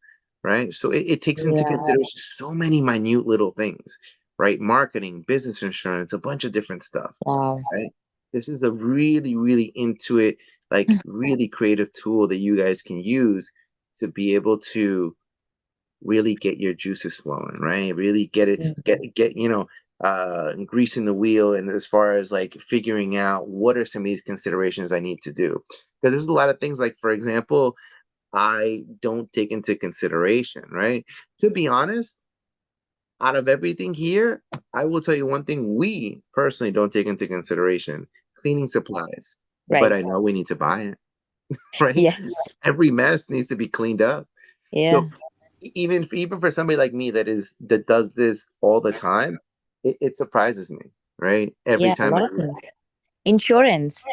right? So it takes into Yeah. consideration so many minute little things, right? Marketing, business insurance, a bunch of different stuff, Wow. right? This is a really, really into it, like really creative tool that you guys can use to be able to really get your juices flowing, right? Really get it, get greasing the wheel, and as far as like figuring out what are some of these considerations I need to do. Because there's a lot of things like, for example, I don't take into consideration, right? To be honest, out of everything here, I will tell you one thing we personally don't take into consideration: cleaning supplies. But Right. I know we need to buy it, right? Yes. Every mess needs to be cleaned up. Yeah. So even for somebody like me that does this all the time, it surprises me, right? Every Yeah. A time I lot of things. Insurance,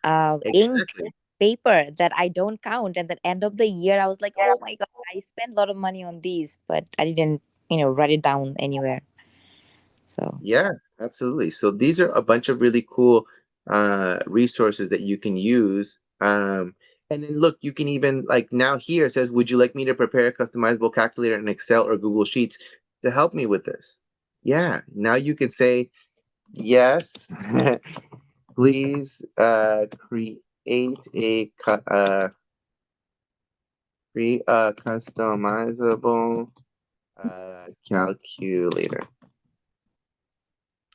ink, exactly. paper that I don't count. And at the end of the year, I was like, oh my God, I spent a lot of money on these, but I didn't, write it down anywhere. So, Yeah, absolutely. So these are a bunch of really cool resources that you can use. And then look, you can even like now here it says, would you like me to prepare a customizable calculator in Excel or Google Sheets to help me with this? Yeah, now you can say, yes, please create a customizable calculator,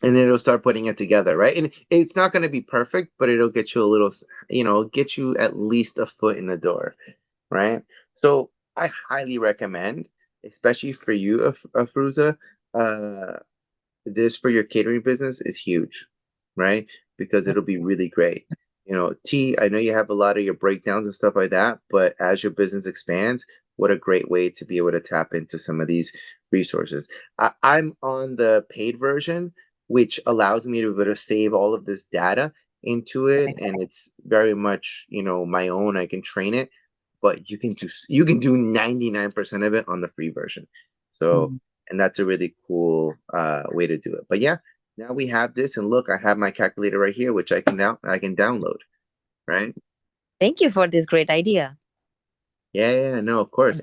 and it'll start putting it together, right? And it's not going to be perfect, but it'll get you a little, get you at least a foot in the door, right? So I highly recommend, especially for you, Afruza, uh, this for your catering business is huge, right? Because it'll be really great. I know you have a lot of your breakdowns and stuff like that, but as your business expands, what a great way to be able to tap into some of these resources. I'm on the paid version, which allows me to be able to save all of this data into it, and it's very much, you know, my own. I can train it, but you can do 99% of it on the free version. So, and that's a really cool way to do it. But yeah, now we have this, and look, I have my calculator right here, which I can download, right? Thank you for this great idea. Yeah, no, of course.